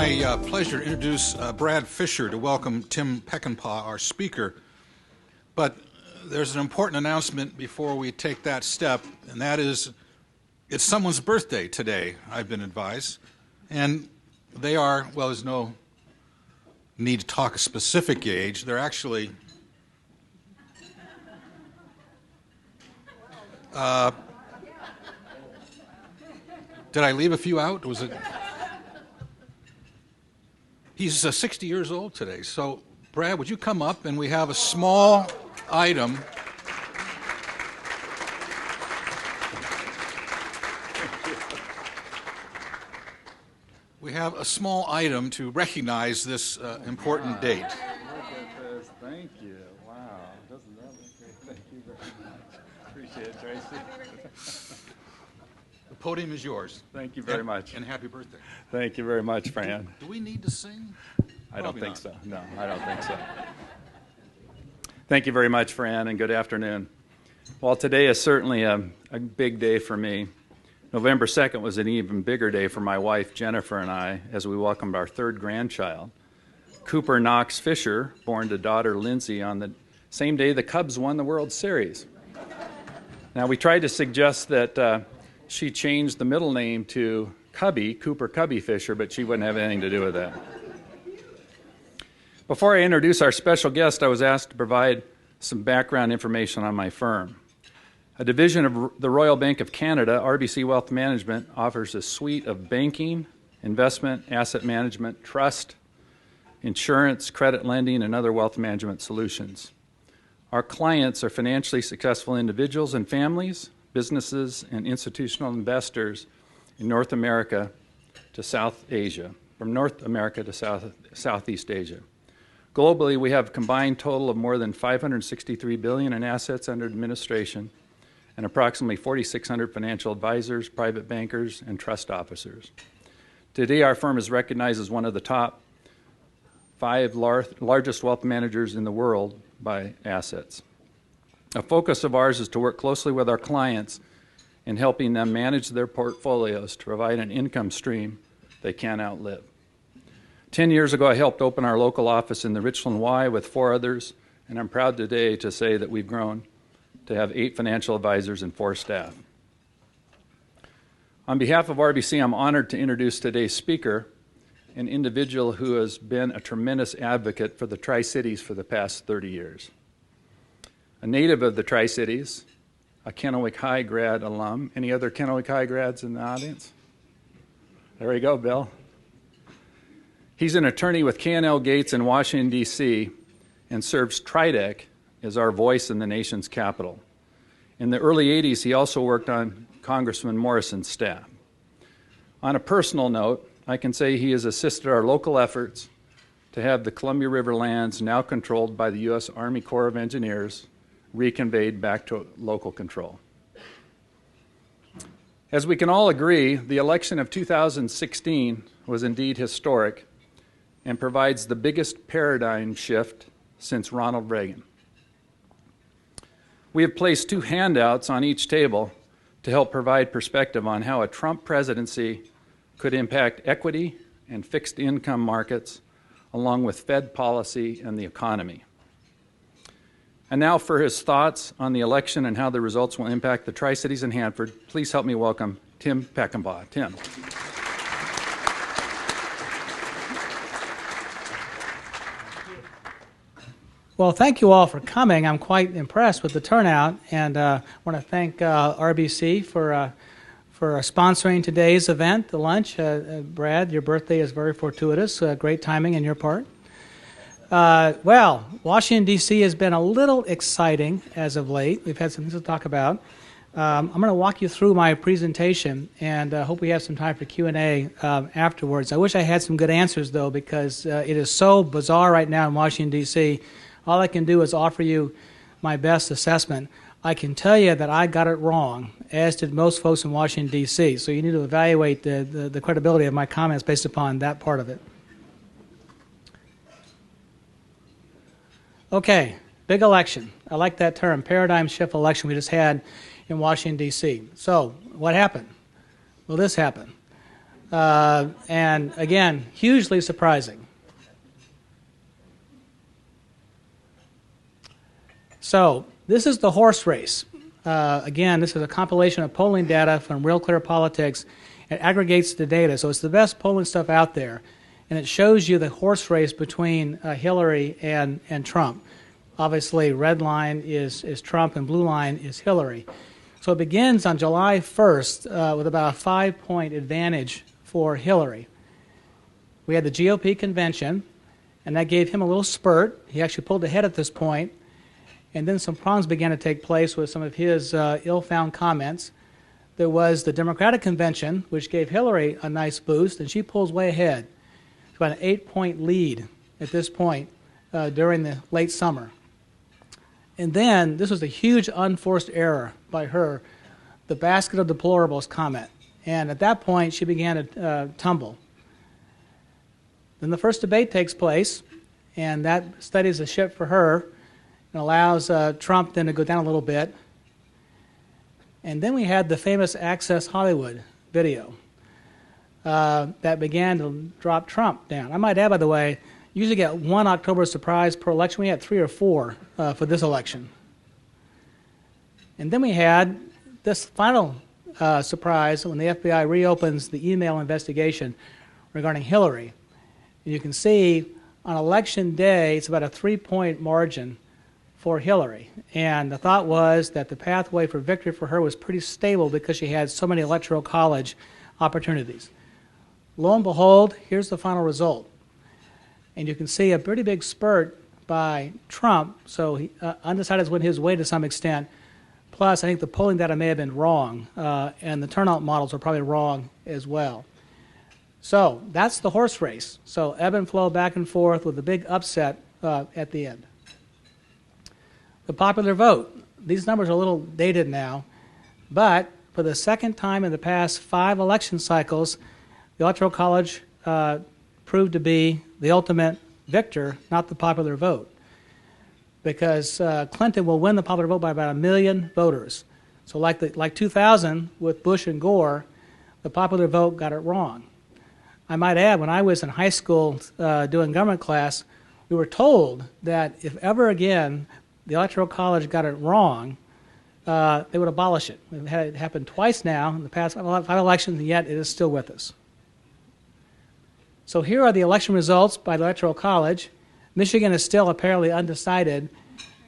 my pleasure to introduce Brad Fisher to welcome Tim Peckinpaugh, our speaker. But there's an important announcement before we take that step, and that is it's someone's birthday today, I've been advised. And they are, well, there's no need to talk a specific age. They're actually did I leave a few out? Was it? He's 60 years old today. So, Brad, would you come up, and we have a small item. We have a small item to recognize this important date. Look at this. Thank you. Wow. Doesn't that look great? Thank you very much. Appreciate it, Tracy. The podium is yours. Thank you very much. And happy birthday. Thank you very much, Fran. Do we need to sing? I don't think so. No, I don't think so. Thank you very much, Fran, and good afternoon. Well, today is certainly a big day for me. November 2nd was an even bigger day for my wife, Jennifer, and I, as we welcomed our third grandchild, Cooper Knox Fisher, born to daughter Lindsay on the same day the Cubs won the World Series. Now, we tried to suggest that she changed the middle name to Cubby, Cooper Cubby Fisher, but she wouldn't have anything to do with that. Before I introduce our special guest, I was asked to provide some background information on my firm. A division of the Royal Bank of Canada, RBC Wealth Management, offers a suite of banking, investment, asset management, trust, insurance, credit lending, and other wealth management solutions. Our clients are financially successful individuals and families, businesses, and institutional investors in North America to South Asia, from North America to Southeast Asia. Globally, we have a combined total of more than $563 billion in assets under administration and approximately 4,600 financial advisors, private bankers, and trust officers. Today, our firm is recognized as one of the top 5 largest wealth managers in the world by assets. A focus of ours is to work closely with our clients in helping them manage their portfolios to provide an income stream they can't outlive. 10 years ago, I helped open our local office in the Richland Y with 4 others, and I'm proud today to say that we've grown to have 8 financial advisors and 4 staff. On behalf of RBC, I'm honored to introduce today's speaker, an individual who has been a tremendous advocate for the Tri-Cities for the past 30 years. A native of the Tri-Cities, a Kennewick High grad alum. Any other Kennewick High grads in the audience? There we go, Bill. He's an attorney with K&L Gates in Washington, D.C., and serves TRIDEC as our voice in the nation's capital. In the early 80s, he also worked on Congressman Morrison's staff. On a personal note, I can say he has assisted our local efforts to have the Columbia River lands, now controlled by the U.S. Army Corps of Engineers, reconveyed back to local control. As we can all agree, the election of 2016 was indeed historic and provides the biggest paradigm shift since Ronald Reagan. We have placed 2 handouts on each table to help provide perspective on how a Trump presidency could impact equity and fixed income markets, along with Fed policy and the economy. And now for his thoughts on the election and how the results will impact the Tri-Cities and Hanford, please help me welcome Tim Peckinpaugh. Tim. Well, thank you all for coming. I'm quite impressed with the turnout, and I want to thank RBC for sponsoring today's event, the lunch. Brad, your birthday is very fortuitous. Great timing on your part. Well, Washington, D.C. has been a little exciting as of late. We've had some things to talk about. I'm going to walk you through my presentation, and hope we have some time for Q&A afterwards. I wish I had some good answers, though, because it is so bizarre right now in Washington, D.C. All I can do is offer you my best assessment. I can tell you that I got it wrong, as did most folks in Washington, D.C., so you need to evaluate the credibility of my comments based upon that part of it. Okay, big election. I like that term, paradigm shift election we just had in Washington, D.C. So what happened? Well, this happened. And again, hugely surprising. So this is the horse race. Again, this is a compilation of polling data from Real Clear Politics. It aggregates the data, so it's the best polling stuff out there. And it shows you the horse race between Hillary and Trump. Obviously, red line is Trump and blue line is Hillary. So it begins on July 1st with about a 5-point advantage for Hillary. We had the GOP convention, and that gave him a little spurt. He actually pulled ahead at this point. And then some problems began to take place with some of his ill-found comments. There was the Democratic convention, which gave Hillary a nice boost, and she pulls way ahead. It's about an 8-point lead at this point during the late summer. And then, this was a huge unforced error by her, the basket of deplorables comment. And at that point, she began to tumble. Then the first debate takes place, and that steadies the ship for her and allows Trump then to go down a little bit. And then we had the famous Access Hollywood video that began to drop Trump down. I might add, by the way, you usually get one October surprise per election. We had 3 or 4 for this election. And then we had this final surprise when the FBI reopens the email investigation regarding Hillary. And you can see on election day, it's about a 3-point margin for Hillary. And the thought was that the pathway for victory for her was pretty stable because she had so many electoral college opportunities. Lo and behold, here's the final result. And you can see a pretty big spurt by Trump, so he, undecideds went his way to some extent. Plus, I think the polling data may have been wrong, and the turnout models were probably wrong as well. So that's the horse race. So ebb and flow back and forth with a big upset at the end. The popular vote. These numbers are a little dated now, but for the second time in the past 5 election cycles, the Electoral College proved to be the ultimate victor, not the popular vote. Because Clinton will win the popular vote by about 1 million voters. So like 2000 with Bush and Gore, the popular vote got it wrong. I might add, when I was in high school doing government class, we were told that if ever again the Electoral College got it wrong, they would abolish it. We've had it happen twice now in the past 5 elections, and yet it is still with us. So here are the election results by the Electoral College. Michigan is still apparently undecided,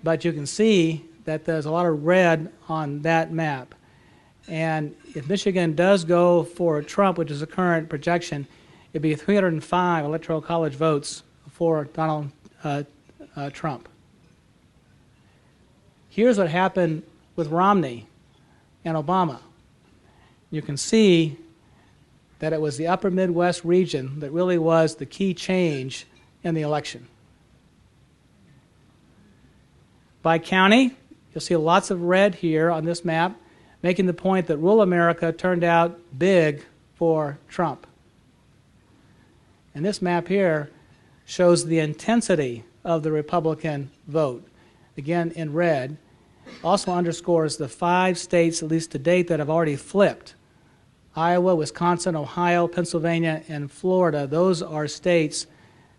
but you can see that there's a lot of red on that map. And if Michigan does go for Trump, which is the current projection, it'd be 305 Electoral College votes for Donald Trump. Here's what happened with Romney and Obama. You can see that it was the upper Midwest region that really was the key change in the election. By county, you'll see lots of red here on this map, making the point that rural America turned out big for Trump. And this map here shows the intensity of the Republican vote, again in red. Also underscores the 5 states, at least to date, that have already flipped. Iowa, Wisconsin, Ohio, Pennsylvania, and Florida. Those are states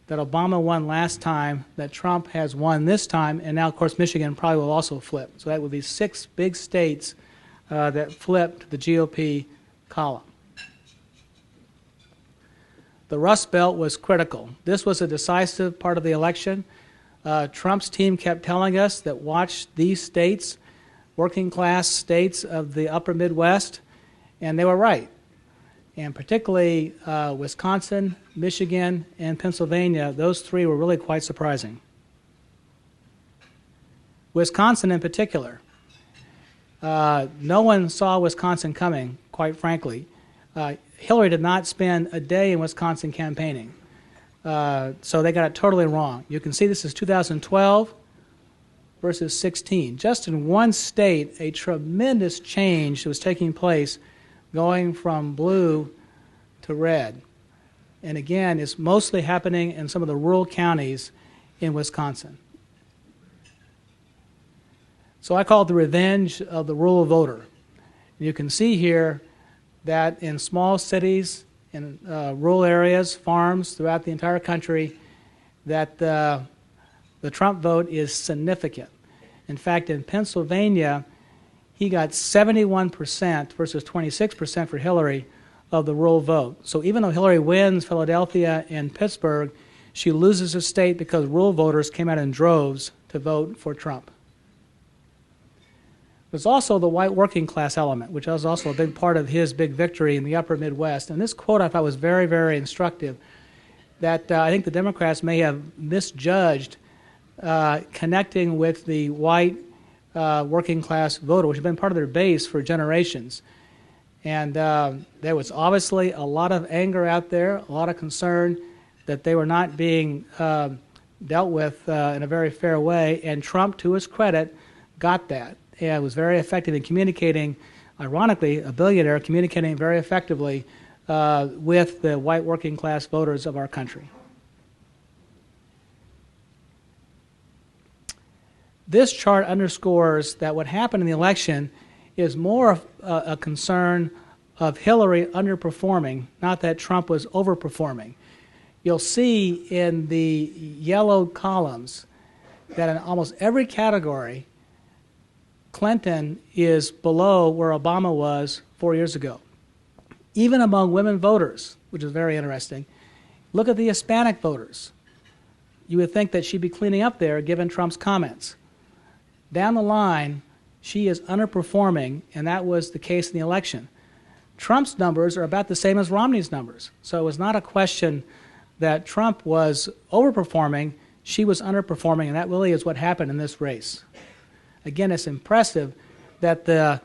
that Obama won last time, that Trump has won this time, and now, of course, Michigan probably will also flip. So that would be 6 big states that flipped the GOP column. The Rust Belt was critical. This was a decisive part of the election. Trump's team kept telling us that watch these states, working class states of the upper Midwest, and they were right. And particularly Wisconsin, Michigan, and Pennsylvania, those 3 were really quite surprising. Wisconsin in particular, no one saw Wisconsin coming, quite frankly. Hillary did not spend a day in Wisconsin campaigning. So they got it totally wrong. You can see this is 2012 versus 16. Just in one state, a tremendous change was taking place, going from blue to red. And again, it's mostly happening in some of the rural counties in Wisconsin. So I call it the revenge of the rural voter. And you can see here that in small cities in rural areas, farms throughout the entire country, that the Trump vote is significant. In fact, in Pennsylvania, he got 71% versus 26% for Hillary of the rural vote. So even though Hillary wins Philadelphia and Pittsburgh, she loses a state because rural voters came out in droves to vote for Trump. There's also the white working class element, which was also a big part of his big victory in the upper Midwest. And this quote I thought was very, very instructive, that I think the Democrats may have misjudged connecting with the white working class voter, which has been part of their base for generations. And there was obviously a lot of anger out there, a lot of concern that they were not being dealt with in a very fair way. And Trump, to his credit, got that. And was very effective in communicating, ironically, a billionaire communicating very effectively with the white working class voters of our country. This chart underscores that what happened in the election is more of a concern of Hillary underperforming, not that Trump was overperforming. You'll see in the yellow columns that in almost every category, Clinton is below where Obama was 4 years ago. Even among women voters, which is very interesting. Look at the Hispanic voters. You would think that she'd be cleaning up there given Trump's comments. Down the line, she is underperforming, and that was the case in the election. Trump's numbers are about the same as Romney's numbers. So it was not a question that Trump was overperforming, she was underperforming, and that really is what happened in this race. Again, it's impressive that the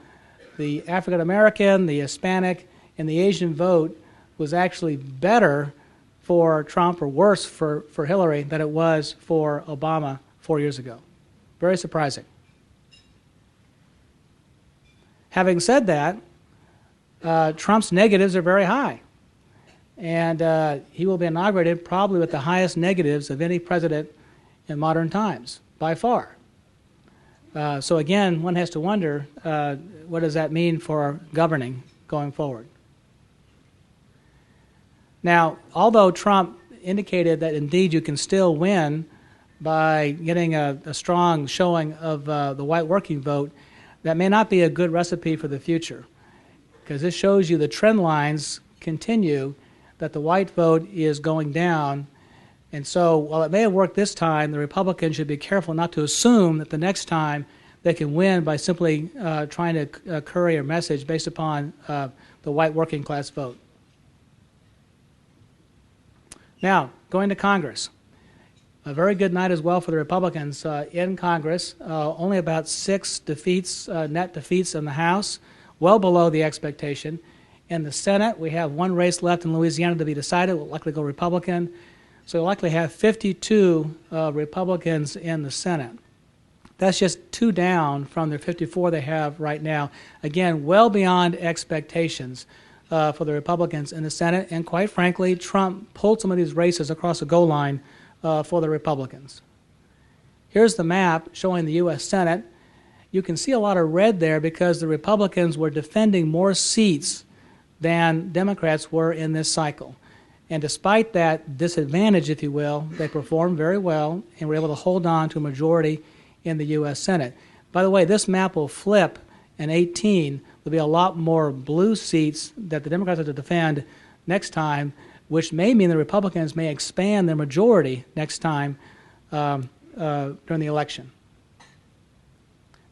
African American, the Hispanic, and the Asian vote was actually better for Trump or worse for Hillary than it was for Obama 4 years ago. Very surprising. Having said that, Trump's negatives are very high. And he will be inaugurated probably with the highest negatives of any president in modern times, by far. So again, one has to wonder, what does that mean for governing going forward? Now, although Trump indicated that indeed you can still win by getting a strong showing of the white working vote, that may not be a good recipe for the future, because this shows you the trend lines continue, that the white vote is going down. And so while it may have worked this time, the Republicans should be careful not to assume that the next time they can win by simply trying to curry a message based upon the white working class vote. Now, going to Congress. A very good night as well for the Republicans in Congress. Only about 6 defeats, net defeats in the House, well below the expectation. In the Senate, we have 1 race left in Louisiana to be decided. We'll likely go Republican. So we'll likely have 52 Republicans in the Senate. That's just 2 down from the 54 they have right now. Again, well beyond expectations for the Republicans in the Senate. And quite frankly, Trump pulled some of these races across the goal line for the Republicans. Here's the map showing the U.S. Senate. You can see a lot of red there because the Republicans were defending more seats than Democrats were in this cycle. And despite that disadvantage, if you will, they performed very well and were able to hold on to a majority in the U.S. Senate. By the way, this map will flip in 18. There'll be a lot more blue seats that the Democrats have to defend next time, which may mean the Republicans may expand their majority next time during the election.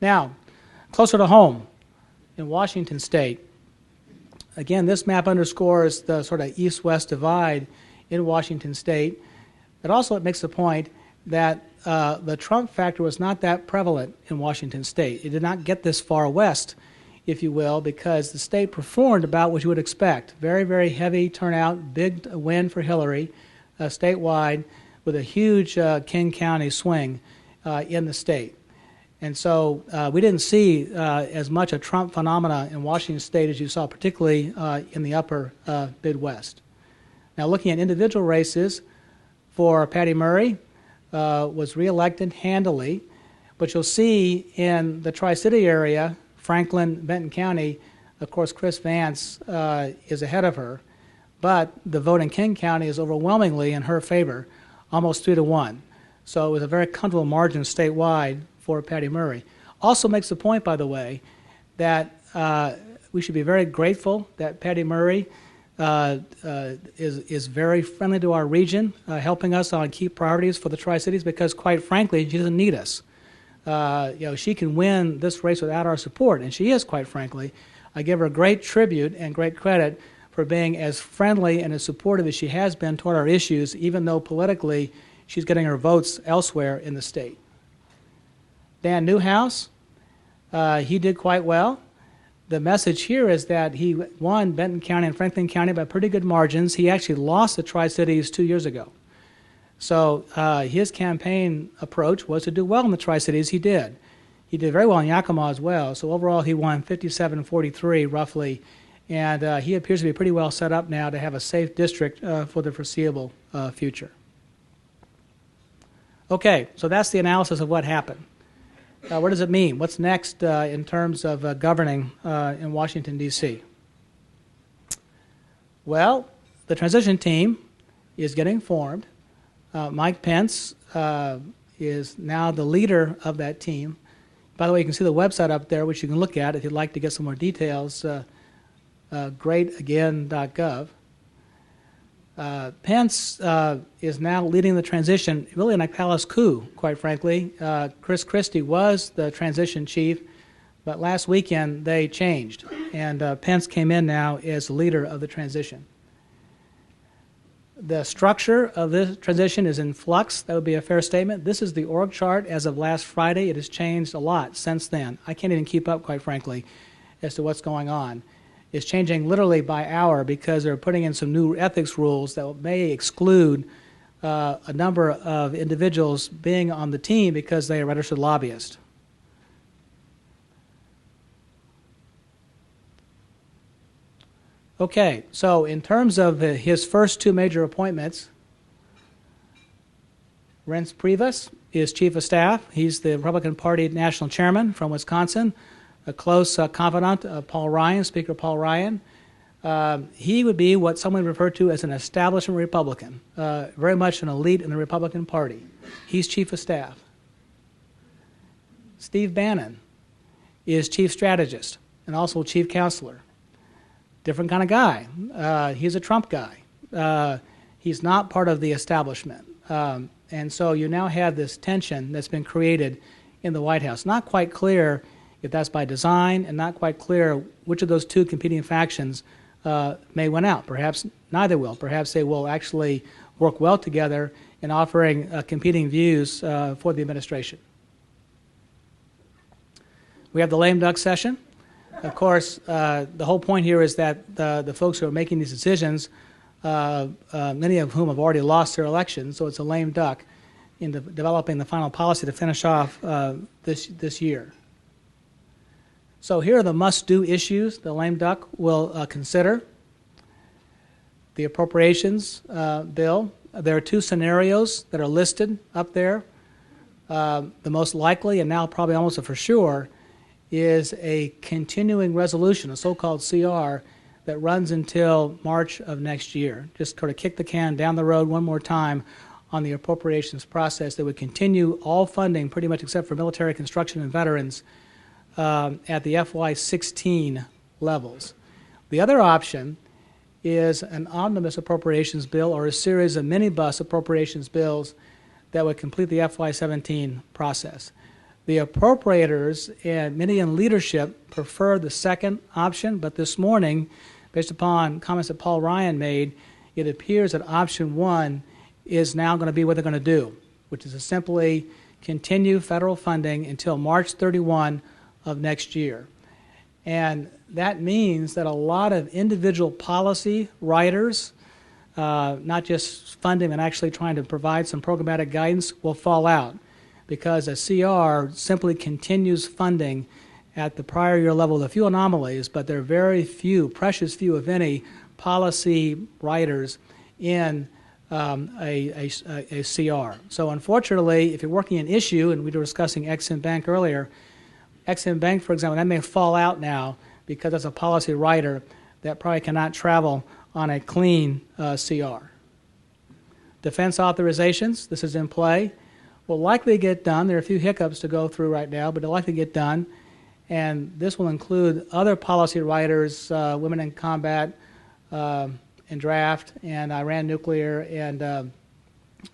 Now, closer to home, in Washington State, again, this map underscores the sort of east-west divide in Washington State. But also it makes the point that the Trump factor was not that prevalent in Washington State. It did not get this far west, if you will, because the state performed about what you would expect. Very, very heavy turnout, big win for Hillary statewide, with a huge King County swing in the state. And so we didn't see as much a Trump phenomena in Washington State as you saw, particularly in the upper Midwest. Now, looking at individual races, for Patty Murray was reelected handily, but you'll see in the Tri-City area, Franklin, Benton County, of course, Chris Vance is ahead of her. but the vote in King County is overwhelmingly in her favor, almost 3-1. So it was a very comfortable margin statewide for Patty Murray. Also makes the point, by the way, that we should be very grateful that Patty Murray is very friendly to our region, helping us on key priorities for the Tri-Cities, because quite frankly, she doesn't need us. She can win this race without our support, and she is, quite frankly. I give her great tribute and great credit for being as friendly and as supportive as she has been toward our issues, even though politically she's getting her votes elsewhere in the state. Dan Newhouse, he did quite well. The message here is that he won Benton County and Franklin County by pretty good margins. He actually lost the Tri-Cities 2 years ago. So his campaign approach was to do well in the Tri-Cities. He did. He did very well in Yakima as well. So overall, he won 57-43 roughly. And he appears to be pretty well set up now to have a safe district for the foreseeable future. Okay, so that's the analysis of what happened. What does it mean? What's next in terms of governing in Washington, D.C.? Well, the transition team is getting formed. Mike Pence is now the leader of that team. By the way, you can see the website up there, which you can look at if you'd like to get some more details, greatagain.gov. Pence is now leading the transition, really like Palace coup, quite frankly. Chris Christie was the transition chief, but last weekend they changed, and Pence came in now as the leader of the transition. The structure of this transition is in flux. That would be a fair statement. This is the org chart as of last Friday. It has changed a lot since then. I can't even keep up, quite frankly, as to what's going on. It's changing literally by hour because they're putting in some new ethics rules that may exclude a number of individuals being on the team because they are registered lobbyists. Okay, so in terms of his first two major appointments, Reince Priebus is chief of staff. He's the Republican Party national chairman from Wisconsin, a close confidant of Paul Ryan, Speaker Paul Ryan. He would be what someone referred to as an establishment Republican, very much an elite in the Republican Party. He's chief of staff. Steve Bannon is chief strategist and also chief counselor. Different kind of guy. He's a Trump guy. He's not part of the establishment. And so you now have this tension that's been created in the White House. Not quite clear if that's by design, and not quite clear which of those two competing factions may win out. Perhaps neither will. Perhaps they will actually work well together in offering competing views for the administration. We have the lame duck session. Of course, the whole point here is that the folks who are making these decisions, many of whom have already lost their elections, so it's a lame duck in developing the final policy to finish off this year. So here are the must-do issues the lame duck will consider. The appropriations bill. There are two scenarios that are listed up there. The most likely, and now probably almost a for sure, is a continuing resolution, a so-called CR, that runs until March of next year. Just sort of kick the can down the road one more time on the appropriations process that would continue all funding, pretty much except for military construction and veterans, at the FY16 levels. The other option is an omnibus appropriations bill or a series of minibus appropriations bills that would complete the FY17 process. The appropriators and many in leadership prefer the second option, but this morning, based upon comments that Paul Ryan made, it appears that option one is now going to be what they're going to do, which is to simply continue federal funding until March 31 of next year. And that means that a lot of individual policy writers, not just funding but actually trying to provide some programmatic guidance, will fall out, because a CR simply continues funding at the prior year level with a few anomalies, but there are very few, precious few, if any, policy writers in a CR. So unfortunately, if you're working an issue, and we were discussing Ex-Im Bank earlier, Ex-Im Bank, for example, that may fall out now because as a policy writer that probably cannot travel on a clean CR. Defense authorizations, this is in play, will likely get done. There are a few hiccups to go through right now, but it'll likely get done. And this will include other policy writers, Women in Combat and Draft, and Iran Nuclear, and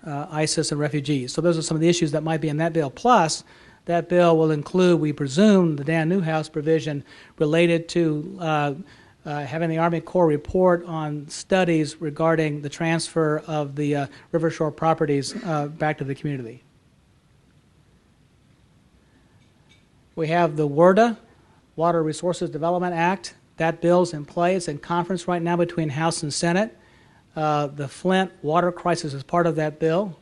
ISIS and refugees. So those are some of the issues that might be in that bill. Plus, that bill will include, we presume, the Dan Newhouse provision related to having the Army Corps report on studies regarding the transfer of the river shore properties back to the community. We have the WRDA, Water Resources Development Act. That bill's in play. It's in conference right now between House and Senate. The Flint water crisis is part of that bill.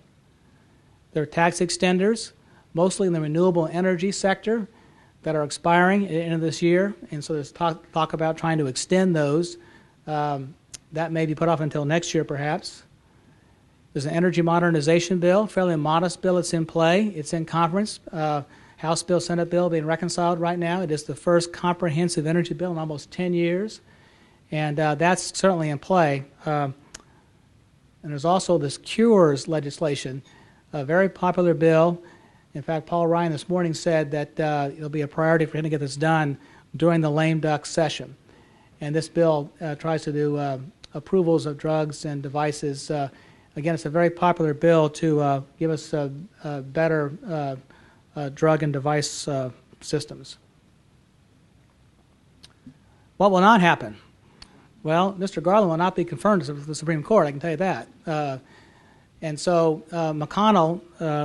There are tax extenders, mostly in the renewable energy sector, that are expiring at the end of this year, and so there's talk about trying to extend those. That may be put off until next year, perhaps. There's an energy modernization bill, fairly modest bill. It's in play. It's in conference. House bill, Senate bill being reconciled right now. It is the first comprehensive energy bill in almost 10 years, and that's certainly in play. And there's also this Cures legislation, a very popular bill. In fact, Paul Ryan this morning said that it'll be a priority for him to get this done during the lame duck session. And this bill tries to do approvals of drugs and devices. Again, it's a very popular bill to give us better drug and device systems. What will not happen? Well, Mr. Garland will not be confirmed to the Supreme Court, I can tell you that. And so McConnell,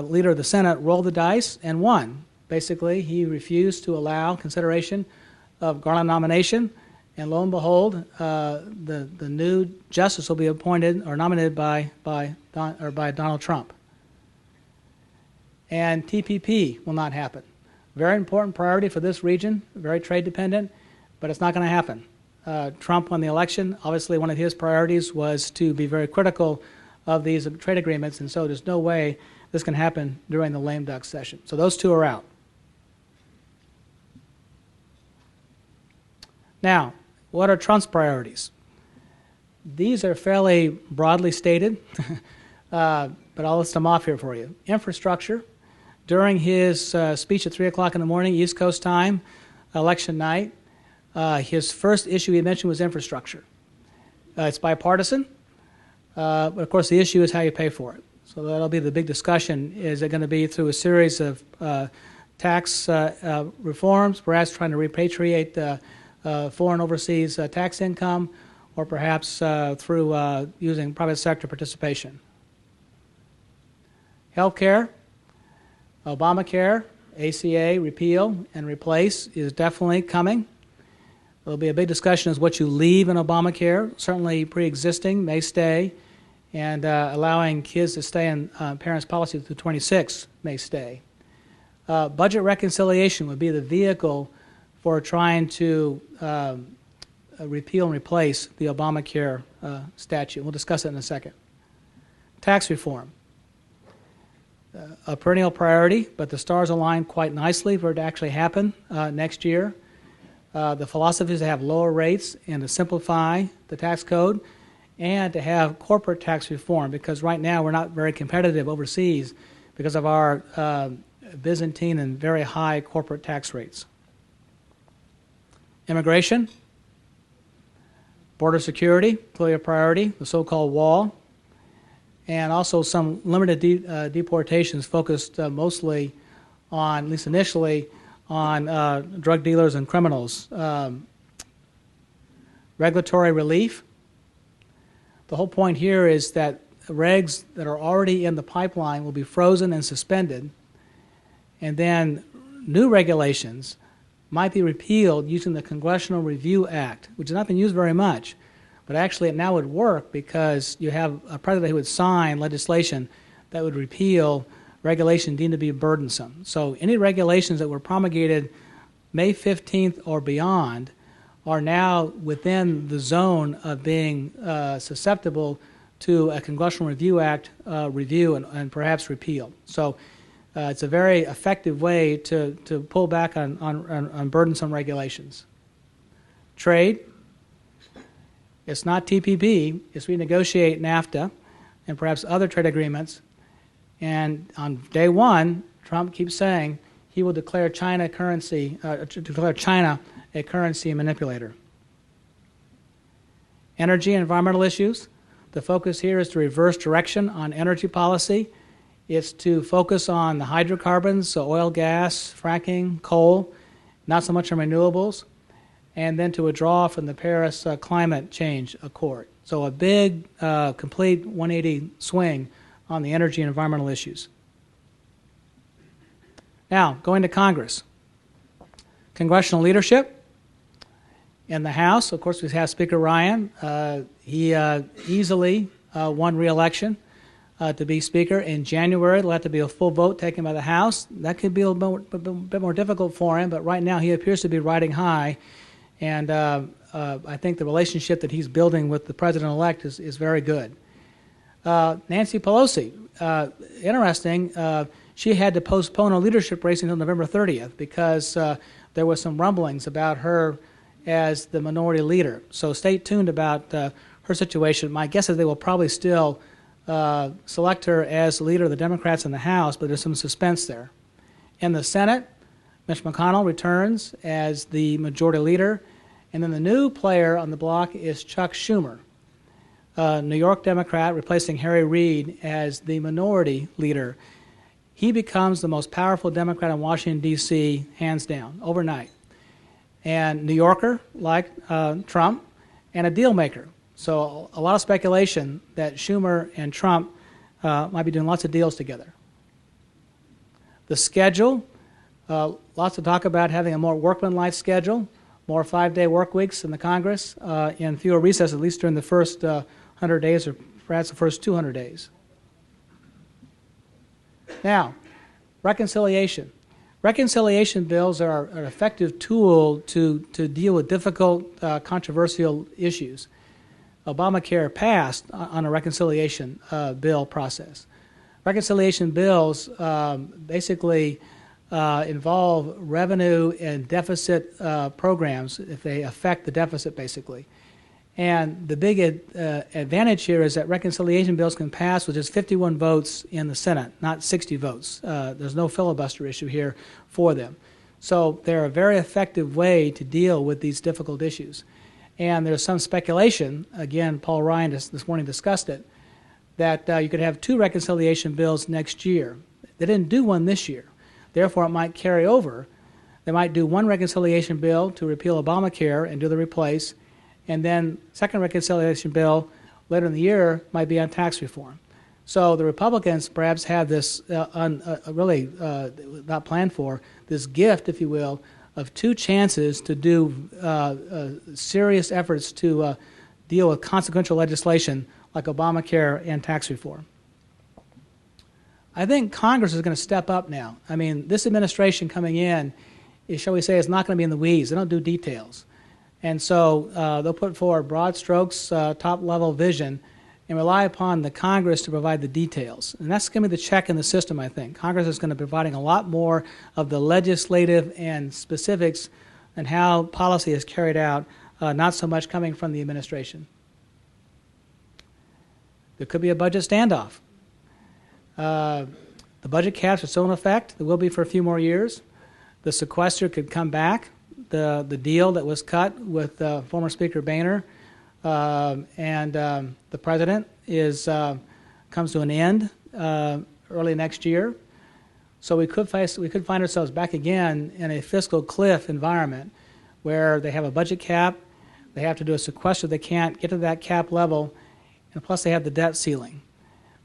leader of the Senate, rolled the dice and won. Basically, he refused to allow consideration of Garland nomination, and lo and behold, the new justice will be appointed or nominated by Donald Trump. And TPP will not happen. Very important priority for this region, very trade dependent, but it's not going to happen. Trump won the election. Obviously, one of his priorities was to be very critical of these trade agreements, and so there's no way this can happen during the lame duck session. So those two are out. Now, what are Trump's priorities? These are fairly broadly stated, but I'll list them off here for you. Infrastructure. During his speech at 3 o'clock in the morning, East Coast time, election night, his first issue he mentioned was infrastructure. It's bipartisan, but of course the issue is how you pay for it. So that'll be the big discussion. Is it going to be through a series of tax reforms, perhaps trying to repatriate foreign overseas tax income, or perhaps through using private sector participation? Healthcare, Obamacare, ACA, repeal and replace is definitely coming. There'll be a big discussion as what you leave in Obamacare. Certainly pre-existing may stay, and allowing kids to stay in parents' policy through 26 may stay. Budget reconciliation would be the vehicle for trying to repeal and replace the Obamacare statute. We'll discuss it in a second. Tax reform. A perennial priority, but the stars align quite nicely for it to actually happen next year. The philosophy is to have lower rates and to simplify the tax code and to have corporate tax reform, because right now we're not very competitive overseas because of our Byzantine and very high corporate tax rates. Immigration, border security, clearly a priority, the so-called wall, and also some limited deportations focused mostly on, at least initially, on drug dealers and criminals. Regulatory relief. The whole point here is that regs that are already in the pipeline will be frozen and suspended, and then new regulations might be repealed using the Congressional Review Act, which has not been used very much. But actually it now would work because you have a president who would sign legislation that would repeal regulation deemed to be burdensome. So any regulations that were promulgated May 15th or beyond are now within the zone of being susceptible to a Congressional Review Act review and perhaps repeal. So it's a very effective way to pull back on burdensome regulations. Trade. It's not TPP. It's renegotiate NAFTA and perhaps other trade agreements. And on day one, Trump keeps saying he will declare China a currency manipulator. Energy and environmental issues. The focus here is to reverse direction on energy policy. It's to focus on the hydrocarbons, so oil, gas, fracking, coal, not so much on renewables, and then to withdraw from the Paris Climate Change Accord. So a big, complete 180 swing on the energy and environmental issues. Now, going to Congress. Congressional leadership. In the House, of course, we have Speaker Ryan. He easily won re-election to be Speaker. In January, there'll have to be a full vote taken by the House. That could be a bit more difficult for him, but right now he appears to be riding high. And I think the relationship that he's building with the President-elect is very good. Nancy Pelosi, interesting, she had to postpone her leadership race until November 30th because there was some rumblings about her as the minority leader. So stay tuned about her situation. My guess is they will probably still select her as the leader of the Democrats in the House, but there's some suspense there. In the Senate, Mitch McConnell returns as the majority leader, and then the new player on the block is Chuck Schumer, New York Democrat, replacing Harry Reid as the minority leader. He becomes the most powerful Democrat in Washington, D.C., hands down, overnight. And New Yorker, like Trump, and a deal maker. So a lot of speculation that Schumer and Trump might be doing lots of deals together. The schedule, lots of talk about having a more workmanlike schedule, more 5-day work weeks in the Congress, and fewer recesses, at least during the first 100 days or perhaps the first 200 days. Now, reconciliation. Reconciliation bills are an effective tool to deal with difficult, controversial issues. Obamacare passed on a reconciliation bill process. Reconciliation bills basically involve revenue and deficit programs if they affect the deficit, basically. And the big advantage here is that reconciliation bills can pass with just 51 votes in the Senate, not 60 votes. There's no filibuster issue here for them. So they're a very effective way to deal with these difficult issues. And there's some speculation, again, Paul Ryan this morning discussed it, that you could have 2 reconciliation bills next year. They didn't do one this year. Therefore, it might carry over. They might do one reconciliation bill to repeal Obamacare and do the replace, and then second reconciliation bill later in the year might be on tax reform. So the Republicans perhaps have this really not planned for, this gift, if you will, of 2 chances to do serious efforts to deal with consequential legislation like Obamacare and tax reform. I think Congress is going to step up now. I mean, this administration coming in, shall we say, is not going to be in the weeds. They don't do details. And so they'll put forward broad strokes, top-level vision, and rely upon the Congress to provide the details. And that's going to be the check in the system, I think. Congress is going to be providing a lot more of the legislative and specifics and how policy is carried out, not so much coming from the administration. There could be a budget standoff. The budget caps are still in effect. There will be for a few more years. The sequester could come back. The deal that was cut with former Speaker Boehner and the President comes to an end early next year. So we could find ourselves back again in a fiscal cliff environment where they have a budget cap, they have to do a sequester, they can't get to that cap level, and plus they have the debt ceiling.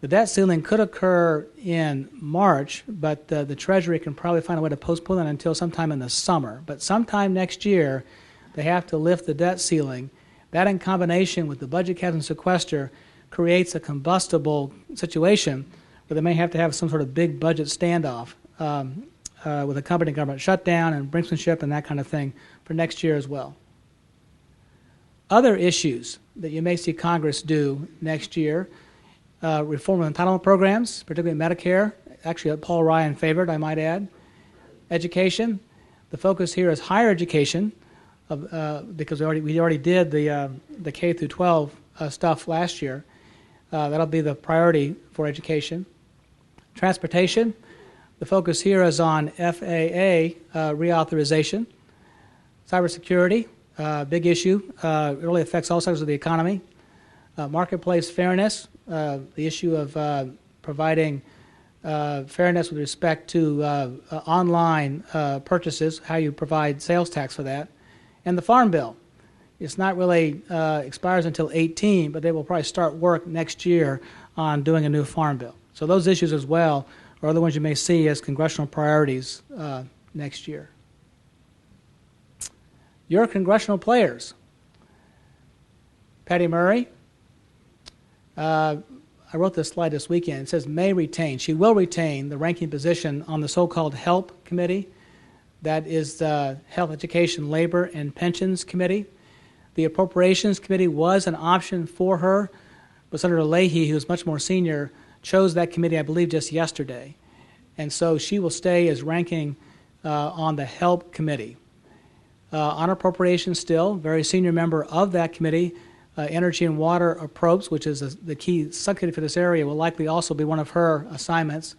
The debt ceiling could occur in March, but the Treasury can probably find a way to postpone that until sometime in the summer. But sometime next year, they have to lift the debt ceiling. That, in combination with the budget cap and sequester, creates a combustible situation where they may have to have some sort of big budget standoff with accompanying government shutdown and brinksmanship and that kind of thing for next year as well. Other issues that you may see Congress do next year: reform of entitlement programs, particularly Medicare, actually Paul Ryan favored, I might add. Education, the focus here is higher education, because we already did the K through 12 stuff last year. That'll be the priority for education. Transportation, the focus here is on FAA reauthorization. Cybersecurity, big issue. It really affects all sectors of the economy. Marketplace fairness, the issue of providing fairness with respect to online purchases, how you provide sales tax for that. And the Farm Bill. It's not really expires until 18, but they will probably start work next year on doing a new Farm Bill. So those issues as well are the ones you may see as congressional priorities next year. Your congressional players. Patty Murray. I wrote this slide this weekend. It says may retain. She will retain the ranking position on the so-called HELP committee. That is the Health, Education, Labor, and Pensions Committee. The Appropriations Committee was an option for her, but Senator Leahy, who is much more senior, chose that committee, I believe, just yesterday. And so she will stay as ranking on the HELP committee. On Appropriations still, very senior member of that committee, Energy and Water Approps, which is the key subcommittee for this area, will likely also be one of her assignments.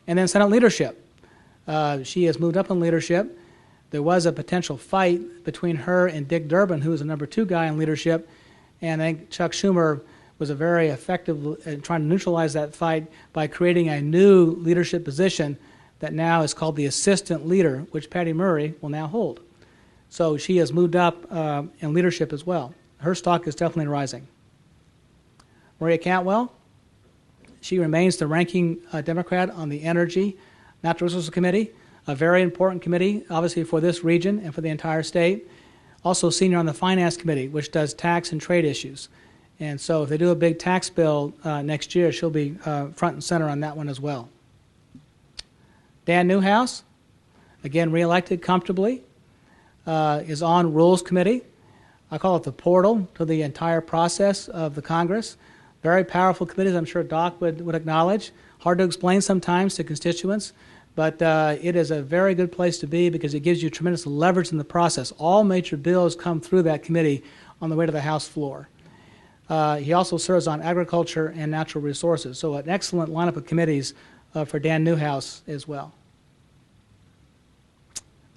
And then Senate leadership. She has moved up in leadership. There was a potential fight between her and Dick Durbin, who is the number 2 guy in leadership, and I think Chuck Schumer was a very effective in trying to neutralize that fight by creating a new leadership position that now is called the assistant leader, which Patty Murray will now hold. So she has moved up in leadership as well. Her stock is definitely rising. Maria Cantwell, she remains the ranking Democrat on the Energy Natural Resources Committee, a very important committee, obviously, for this region and for the entire state. Also senior on the Finance Committee, which does tax and trade issues. And so if they do a big tax bill next year, she'll be front and center on that one as well. Dan Newhouse, again reelected comfortably, is on Rules Committee. I call it the portal to the entire process of the Congress. Very powerful committees, I'm sure Doc would acknowledge. Hard to explain sometimes to constituents, but it is a very good place to be because it gives you tremendous leverage in the process. All major bills come through that committee on the way to the House floor. He also serves on Agriculture and Natural Resources, so an excellent lineup of committees for Dan Newhouse as well.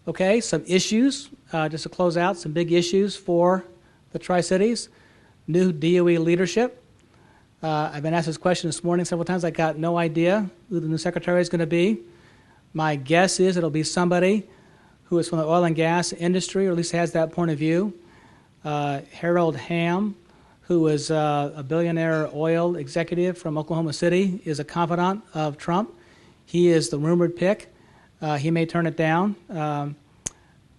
Okay, some issues, just to close out, some big issues for the Tri-Cities. New DOE leadership. I've been asked this question this morning several times. I got no idea who the new secretary is going to be. My guess is it'll be somebody who is from the oil and gas industry, or at least has that point of view. Harold Hamm, who is a billionaire oil executive from Oklahoma City, is a confidant of Trump. He is the rumored pick. He may turn it down.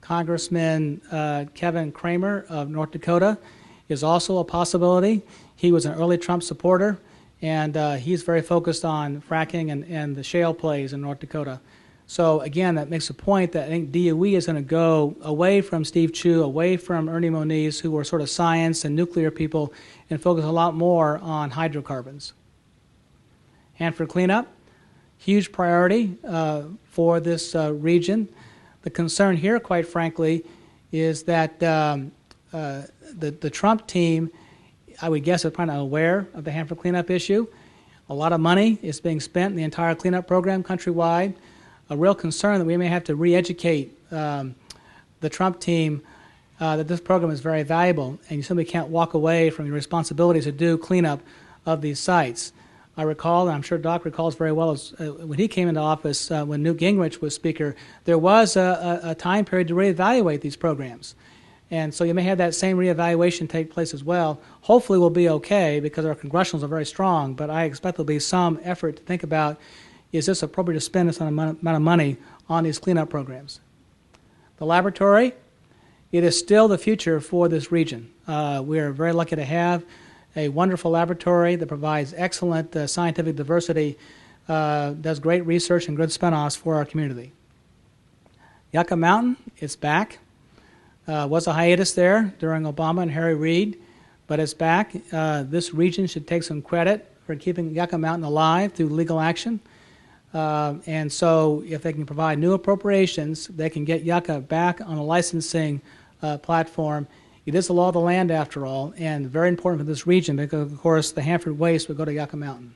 Congressman Kevin Cramer of North Dakota is also a possibility. He was an early Trump supporter, and he's very focused on fracking and the shale plays in North Dakota. So again, that makes a point that I think DOE is going to go away from Steve Chu, away from Ernie Moniz, who were sort of science and nuclear people, and focus a lot more on hydrocarbons. Hanford cleanup, huge priority for this region. The concern here, quite frankly, is that the Trump team, I would guess, is probably not aware of the Hanford cleanup issue. A lot of money is being spent in the entire cleanup program countrywide. A real concern that we may have to re-educate the Trump team that this program is very valuable, and you simply can't walk away from your responsibilities to do cleanup of these sites. I recall, and I'm sure Doc recalls very well, when he came into office, when Newt Gingrich was Speaker, there was a time period to reevaluate these programs. And so you may have that same reevaluation take place as well. Hopefully we'll be okay because our congressionals are very strong, but I expect there'll be some effort to think about, is this appropriate to spend this amount of money on these cleanup programs? The laboratory, it is still the future for this region. We are very lucky to have a wonderful laboratory that provides excellent scientific diversity, does great research and good spinoffs for our community. Yucca Mountain, it's back. Was a hiatus there during Obama and Harry Reid, but it's back. This region should take some credit for keeping Yucca Mountain alive through legal action. And so if they can provide new appropriations, they can get Yucca back on a licensing platform. It is the law of the land, after all, and very important for this region because, of course, the Hanford waste would go to Yucca Mountain.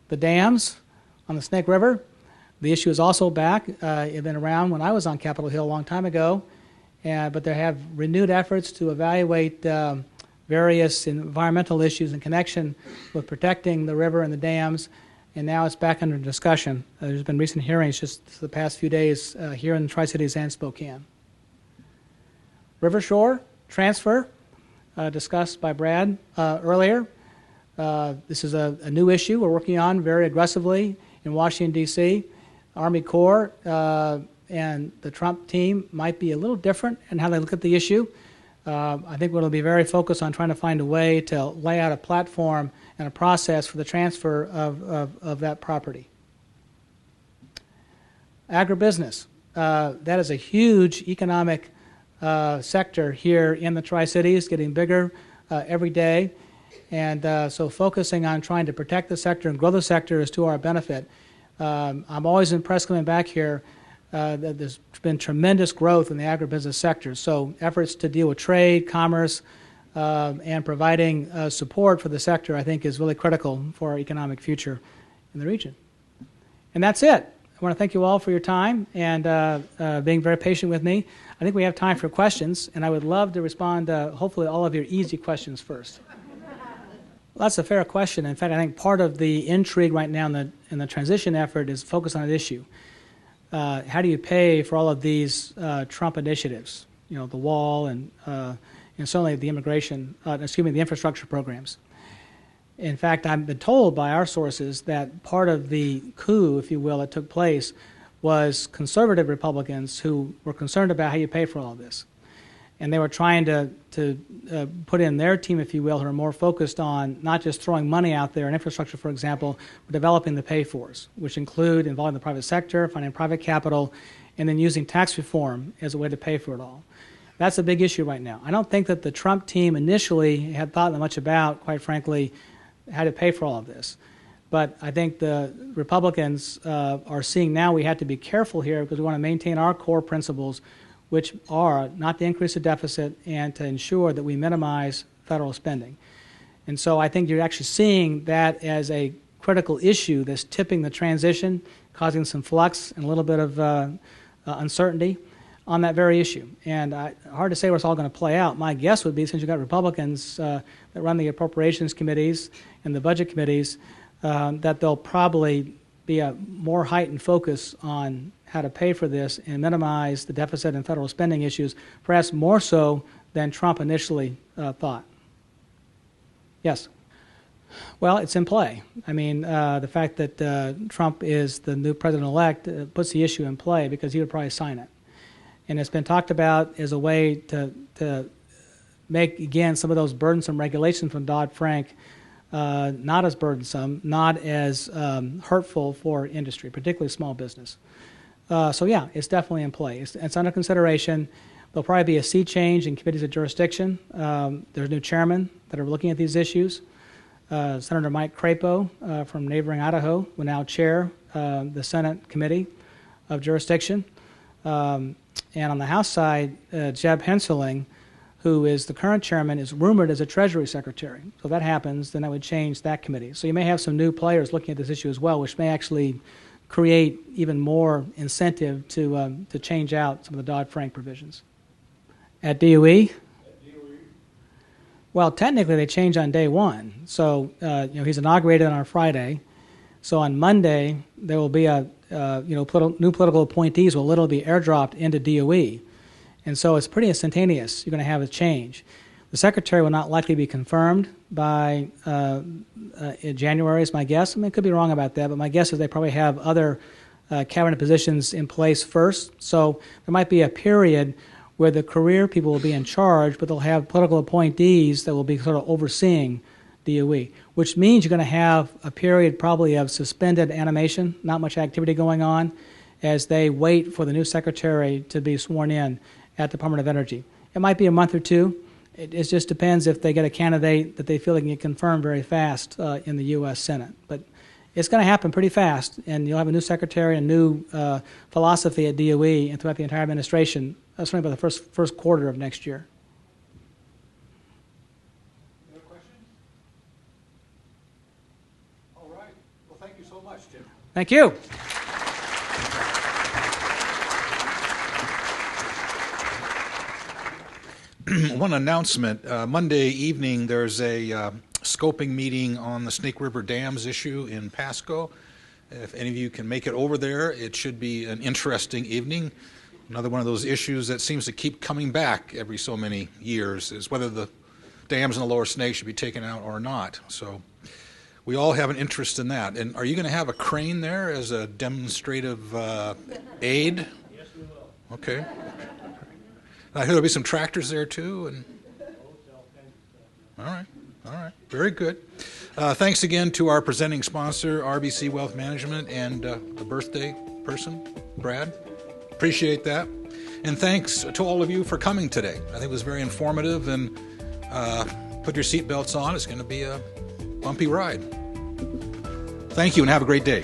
The dams on the Snake River, the issue is also back. It had been around when I was on Capitol Hill a long time ago, but they have renewed efforts to evaluate various environmental issues in connection with protecting the river and the dams, and now it's back under discussion. There's been recent hearings just the past few days here in the Tri-Cities and Spokane. River Shore transfer, discussed by Brad earlier. This is a new issue we're working on very aggressively in Washington, D.C. Army Corps and the Trump team might be a little different in how they look at the issue. I think we'll be very focused on trying to find a way to lay out a platform and a process for the transfer of that property. Agribusiness. That is a huge economic sector here in the Tri-Cities, getting bigger every day. And so focusing on trying to protect the sector and grow the sector is to our benefit. I'm always impressed coming back here that there's been tremendous growth in the agribusiness sector. So efforts to deal with trade, commerce, and providing support for the sector, I think, is really critical for our economic future in the region. And that's it. I want to thank you all for your time and being very patient with me. I think we have time for questions, and I would love to respond to hopefully all of your easy questions first. Well, that's a fair question. In fact, I think part of the intrigue right now in the transition effort is focus on an issue. How do you pay for all of these Trump initiatives? You know, the wall and certainly the the infrastructure programs. In fact, I've been told by our sources that part of the coup, if you will, that took place was conservative Republicans who were concerned about how you pay for all of this. And they were trying to put in their team, if you will, who are more focused on not just throwing money out there in infrastructure, for example, but developing the pay-fors, which include involving the private sector, finding private capital, and then using tax reform as a way to pay for it all. That's a big issue right now. I don't think that the Trump team initially had thought that much about, quite frankly, how to pay for all of this. But I think the Republicans are seeing now we have to be careful here because we want to maintain our core principles, which are not to increase the deficit and to ensure that we minimize federal spending. And so I think you're actually seeing that as a critical issue that's tipping the transition, causing some flux and a little bit of uncertainty on that very issue. And hard to say where it's all going to play out. My guess would be, since you've got Republicans that run the appropriations committees and the budget committees, that there'll probably be a more heightened focus on how to pay for this and minimize the deficit and federal spending issues, perhaps more so than Trump initially thought. Yes? Well, it's in play. I mean, the fact that Trump is the new president-elect puts the issue in play because he would probably sign it. And it's been talked about as a way to make, again, some of those burdensome regulations from Dodd-Frank not as burdensome, not as hurtful for industry, particularly small business. So yeah, it's definitely in play. It's under consideration. There'll probably be a sea change in committees of jurisdiction. There's new chairmen that are looking at these issues. Senator Mike Crapo from neighboring Idaho will now chair the Senate Committee of Jurisdiction. And on the House side, Jeb Henseling, who is the current chairman, is rumored as a Treasury Secretary. So if that happens, then that would change that committee. So you may have some new players looking at this issue as well, which may actually create even more incentive to change out some of the Dodd-Frank provisions. At DOE? Well, technically they change on day one. So he's inaugurated on our Friday. So on Monday there will be new political appointees will literally be airdropped into DOE. And so it's pretty instantaneous. You're going to have a change. The secretary will not likely be confirmed by in January is my guess. I mean, I could be wrong about that, but my guess is they probably have other cabinet positions in place first. So there might be a period where the career people will be in charge, but they'll have political appointees that will be sort of overseeing DOE, which means you're going to have a period probably of suspended animation, not much activity going on, as they wait for the new secretary to be sworn in at the Department of Energy. It might be a month or two. It just depends if they get a candidate that they feel they can get confirmed very fast in the U.S. Senate. But it's going to happen pretty fast, and you'll have a new secretary and new philosophy at DOE and throughout the entire administration, certainly by the first quarter of next year. Any other questions? All right. Well, thank you so much, Tim. Thank you. One announcement. Monday evening, there's a scoping meeting on the Snake River Dams issue in Pasco. If any of you can make it over there, it should be an interesting evening. Another one of those issues that seems to keep coming back every so many years is whether the dams in the lower Snake should be taken out or not. So we all have an interest in that. And are you going to have a crane there as a demonstrative aid? Yes, we will. Okay. I hear there'll be some tractors there too. And all right, very good. Thanks again to our presenting sponsor, RBC Wealth Management, and the birthday person, Brad. Appreciate that. And thanks to all of you for coming today. I think it was very informative, and put your seatbelts on. It's going to be a bumpy ride. Thank you, and have a great day.